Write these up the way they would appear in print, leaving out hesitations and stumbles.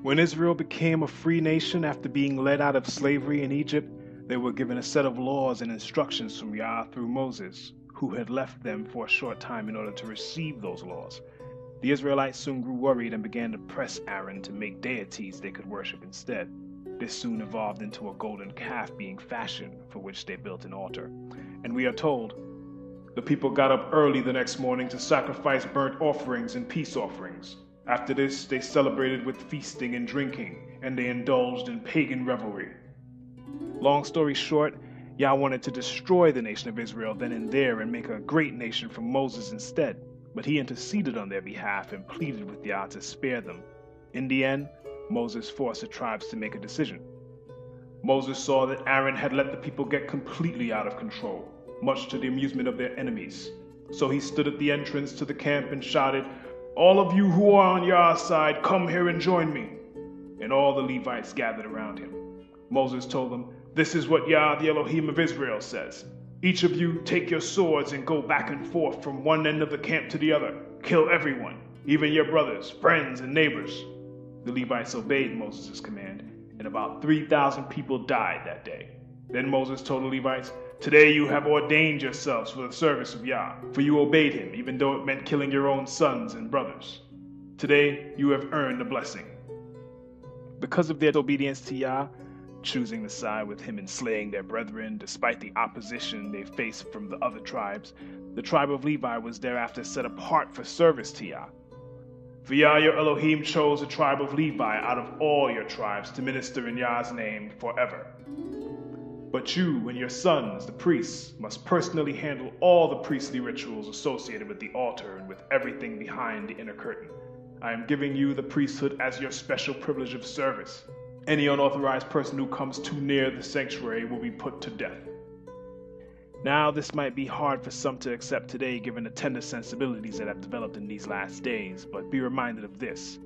When Israel became a free nation after being led out of slavery in Egypt, they were given a set of laws and instructions from Yah through Moses, who had left them for a short time in order to receive those laws. The Israelites soon grew worried and began to press Aaron to make deities they could worship instead. This soon evolved into a golden calf being fashioned, for which they built an altar. And we are told, the people got up early the next morning to sacrifice burnt offerings and peace offerings. After this, they celebrated with feasting and drinking, and they indulged in pagan revelry. Long story short, Yah wanted to destroy the nation of Israel then and there and make a great nation from Moses instead, but he interceded on their behalf and pleaded with Yah to spare them. In the end, Moses forced the tribes to make a decision. Moses saw that Aaron had let the people get completely out of control, much to the amusement of their enemies. So he stood at the entrance to the camp and shouted, "All of you who are on Yah's side, come here and join me." And all the Levites gathered around him. Moses told them, "This is what Yah, the Elohim of Israel, says. Each of you take your swords and go back and forth from one end of the camp to the other. Kill everyone, even your brothers, friends, and neighbors." The Levites obeyed Moses' command, and about 3,000 people died that day. Then Moses told the Levites, "Today you have ordained yourselves for the service of Yah, for you obeyed him, even though it meant killing your own sons and brothers. Today you have earned a blessing." Because of their obedience to Yah, choosing to side with him and slaying their brethren, despite the opposition they faced from the other tribes, the tribe of Levi was thereafter set apart for service to Yah. For Yah your Elohim chose the tribe of Levi out of all your tribes to minister in Yah's name forever. But you and your sons, the priests, must personally handle all the priestly rituals associated with the altar and with everything behind the inner curtain. I am giving you the priesthood as your special privilege of service. Any unauthorized person who comes too near the sanctuary will be put to death. Now, this might be hard for some to accept today given the tender sensibilities that have developed in these last days, but be reminded of this.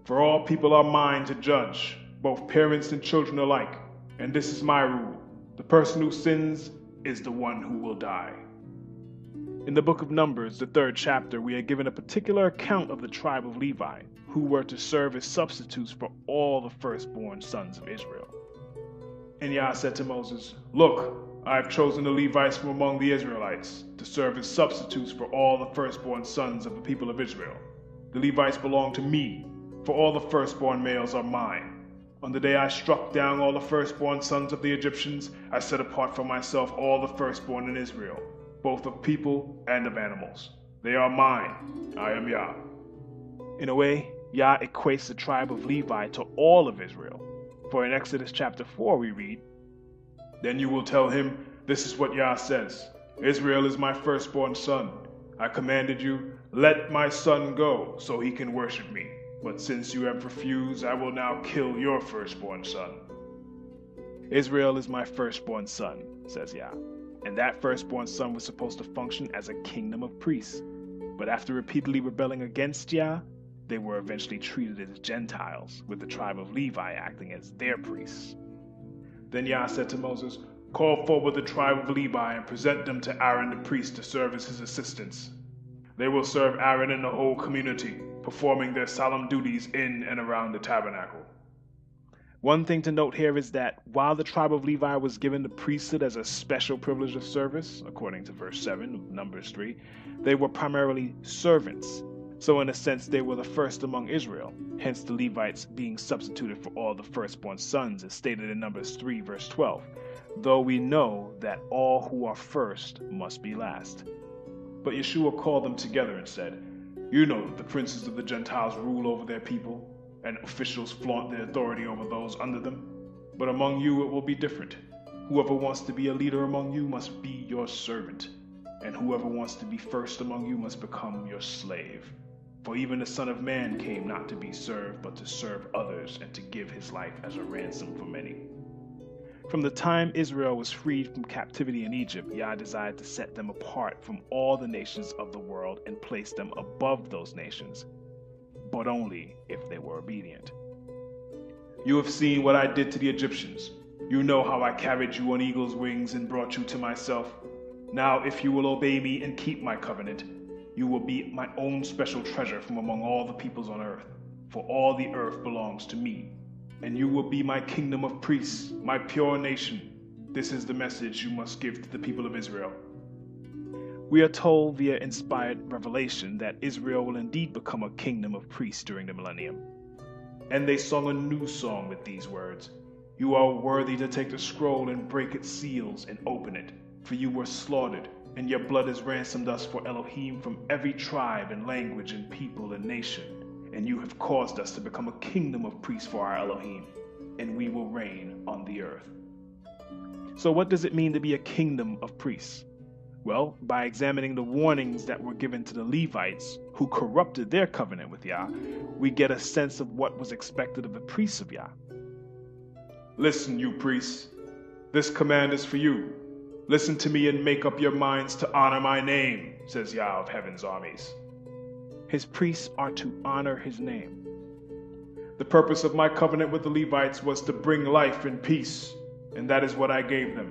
For all people are mine to judge, both parents and children alike, and this is my rule. The person who sins is the one who will die. In the book of Numbers, the 3rd chapter, we are given a particular account of the tribe of Levi, who were to serve as substitutes for all the firstborn sons of Israel. And Yah said to Moses, "Look, I have chosen the Levites from among the Israelites to serve as substitutes for all the firstborn sons of the people of Israel. The Levites belong to me, for all the firstborn males are mine. On the day I struck down all the firstborn sons of the Egyptians, I set apart for myself all the firstborn in Israel, both of people and of animals. They are mine. I am Yah." In a way, Yah equates the tribe of Levi to all of Israel. For in Exodus chapter 4 we read, "Then you will tell him, this is what Yah says. Israel is my firstborn son. I commanded you, let my son go so he can worship me. But since you have refused, I will now kill your firstborn son." Israel is my firstborn son, says Yah. And that firstborn son was supposed to function as a kingdom of priests. But after repeatedly rebelling against Yah, they were eventually treated as Gentiles, with the tribe of Levi acting as their priests. Then Yah said to Moses, "Call forward the tribe of Levi and present them to Aaron the priest to serve as his assistants. They will serve Aaron and the whole community, performing their solemn duties in and around the tabernacle." One thing to note here is that while the tribe of Levi was given the priesthood as a special privilege of service, according to verse 7 of Numbers 3, they were primarily servants. So in a sense, they were the first among Israel, hence the Levites being substituted for all the firstborn sons, as stated in Numbers 3, verse 12, though we know that all who are first must be last. But Yeshua called them together and said, "You know that the princes of the Gentiles rule over their people, and officials flaunt their authority over those under them. But among you it will be different. Whoever wants to be a leader among you must be your servant, and whoever wants to be first among you must become your slave. For even the Son of Man came not to be served, but to serve others and to give his life as a ransom for many." From the time Israel was freed from captivity in Egypt, Yah desired to set them apart from all the nations of the world and place them above those nations, but only if they were obedient. "You have seen what I did to the Egyptians. You know how I carried you on eagle's wings and brought you to myself. Now if you will obey me and keep my covenant, you will be my own special treasure from among all the peoples on earth. for all the earth belongs to me, and you will be my kingdom of priests, my pure nation. This is the message you must give to the people of Israel." We are told via inspired revelation that Israel will indeed become a kingdom of priests during the millennium. And they sung a new song with these words: "You are worthy to take the scroll and break its seals and open it, for you were slaughtered, and your blood has ransomed us for Elohim from every tribe and language and people and nation. And you have caused us to become a kingdom of priests for our Elohim, and we will reign on the earth." So what does it mean to be a kingdom of priests? Well, by examining the warnings that were given to the Levites, who corrupted their covenant with Yah, we get a sense of what was expected of the priests of Yah. "Listen, you priests, this command is for you. Listen to me and make up your minds to honor my name, says Yah of heaven's armies." His priests are to honor his name. "The purpose of my covenant with the Levites was to bring life and peace, and that is what I gave them.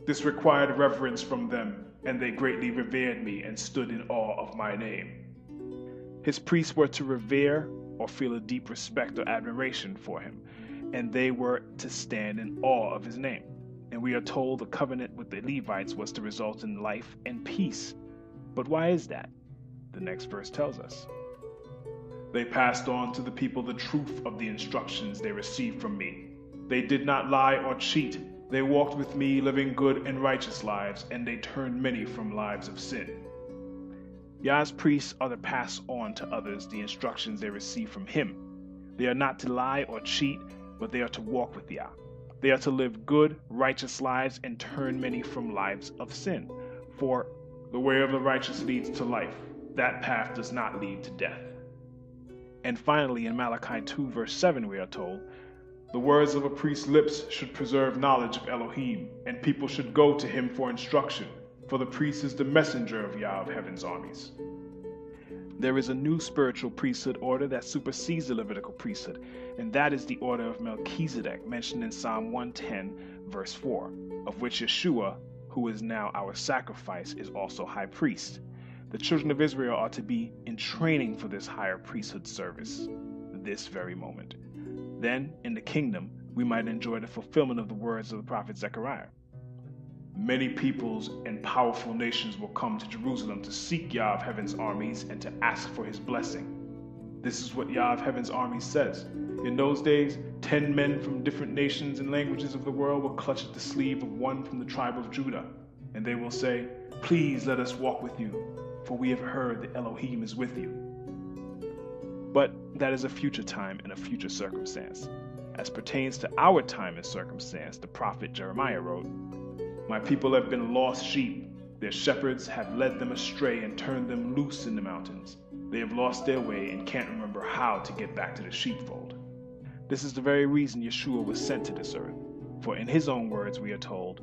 This required reverence from them, and they greatly revered me and stood in awe of my name." His priests were to revere or feel a deep respect or admiration for him, and they were to stand in awe of his name. And we are told the covenant with the Levites was to result in life and peace. But why is that? The next verse tells us. "They passed on to the people the truth of the instructions they received from me. They did not lie or cheat. They walked with me, living good and righteous lives, and they turned many from lives of sin." Yah's priests are to pass on to others the instructions they receive from him. They are not to lie or cheat, but they are to walk with Yah. They are to live good, righteous lives and turn many from lives of sin. For the way of the righteous leads to life. That path does not lead to death. And finally, in Malachi 2, verse 7, we are told, "The words of a priest's lips should preserve knowledge of Elohim, and people should go to him for instruction, for the priest is the messenger of Yah of heaven's armies." There is a new spiritual priesthood order that supersedes the Levitical priesthood, and that is the order of Melchizedek, mentioned in Psalm 110, verse 4, of which Yeshua, who is now our sacrifice, is also high priest. The children of Israel are to be in training for this higher priesthood service, this very moment. Then, in the kingdom, we might enjoy the fulfillment of the words of the prophet Zechariah. "Many peoples and powerful nations will come to Jerusalem to seek Yah of heaven's armies and to ask for his blessing." This is what Yah of heaven's armies says. In those days, 10 men from different nations and languages of the world will clutch at the sleeve of one from the tribe of Judah, and they will say, "Please let us walk with you, for we have heard that Elohim is with you." But that is a future time and a future circumstance. As pertains to our time and circumstance, the prophet Jeremiah wrote, "My people have been lost sheep. Their shepherds have led them astray and turned them loose in the mountains. They have lost their way and can't remember how to get back to the sheepfold." This is the very reason Yeshua was sent to this earth. For in his own words we are told,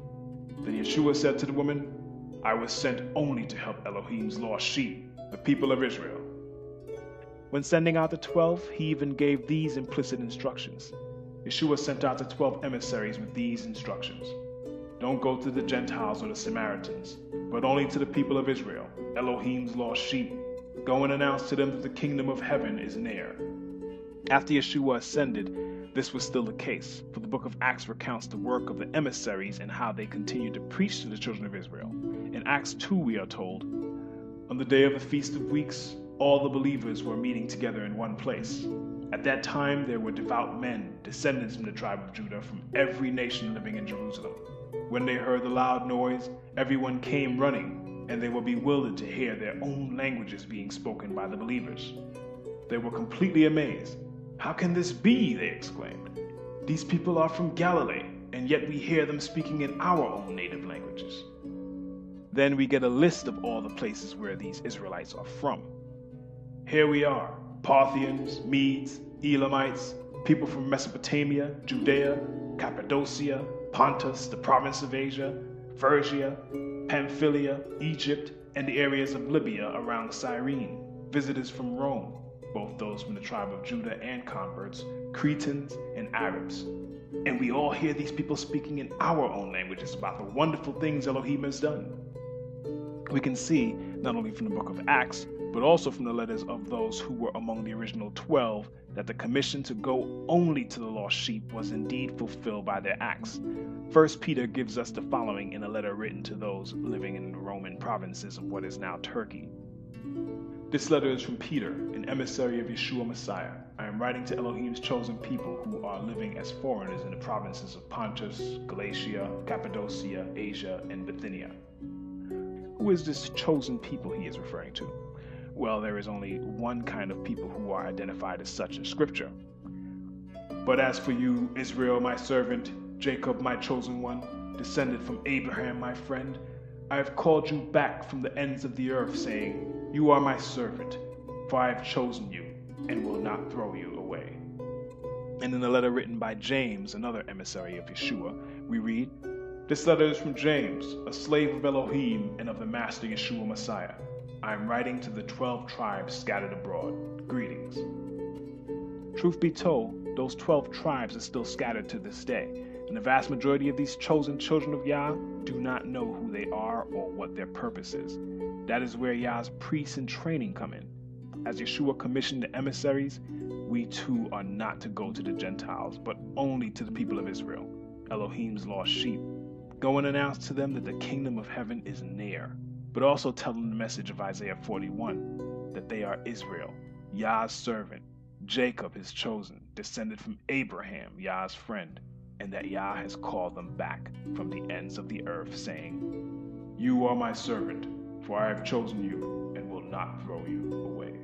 "Then Yeshua said to the woman, I was sent only to help Elohim's lost sheep, the people of Israel." When sending out the 12, he even gave these implicit instructions. Yeshua sent out the 12 emissaries with these instructions: "Don't go to the Gentiles or the Samaritans, but only to the people of Israel, Elohim's lost sheep. Go and announce to them that the kingdom of heaven is near." After Yeshua ascended, this was still the case, for the book of Acts recounts the work of the emissaries and how they continued to preach to the children of Israel. In Acts 2, we are told, "On the day of the Feast of Weeks, all the believers were meeting together in one place. At that time there were devout men, descendants from the tribe of Judah, from every nation living in Jerusalem. When they heard the loud noise, everyone came running, and they were bewildered to hear their own languages being spoken by the believers. They were completely amazed. 'How can this be?' they exclaimed. 'These people are from Galilee, and yet we hear them speaking in our own native languages.'" Then we get a list of all the places where these Israelites are from. Here we are: Parthians, Medes, Elamites, people from Mesopotamia, Judea, Cappadocia, Pontus, the province of Asia, Phrygia, Pamphylia, Egypt, and the areas of Libya around Cyrene, visitors from Rome, both those from the tribe of Judah and converts, Cretans and Arabs. And we all hear these people speaking in our own languages about the wonderful things Elohim has done. We can see, not only from the book of Acts, but also from the letters of those who were among the original 12, that the commission to go only to the lost sheep was indeed fulfilled by their acts. 1 Peter gives us the following in a letter written to those living in the Roman provinces of what is now Turkey. This letter is from Peter, an emissary of Yeshua Messiah. I am writing to Elohim's chosen people who are living as foreigners in the provinces of Pontus, Galatia, Cappadocia, Asia, and Bithynia. Who is this chosen people he is referring to? Well, there is only one kind of people who are identified as such in Scripture. But as for you, Israel, my servant, Jacob, my chosen one, descended from Abraham, my friend, I have called you back from the ends of the earth, saying, you are my servant, for I have chosen you, and will not throw you away. And in the letter written by James, another emissary of Yeshua, we read, this letter is from James, a slave of Elohim and of the Master Yeshua Messiah. I am writing to the 12 tribes scattered abroad. Greetings. Truth be told, those 12 tribes are still scattered to this day, and the vast majority of these chosen children of Yah do not know who they are or what their purpose is. That is where Yah's priests in training come in. As Yeshua commissioned the emissaries, we too are not to go to the Gentiles, but only to the people of Israel, Elohim's lost sheep. Go and announce to them that the kingdom of heaven is near, but also tell them the message of Isaiah 41, that they are Israel, Yah's servant, Jacob his chosen, descended from Abraham, Yah's friend, and that Yah has called them back from the ends of the earth, saying, you are my servant, for I have chosen you and will not throw you away.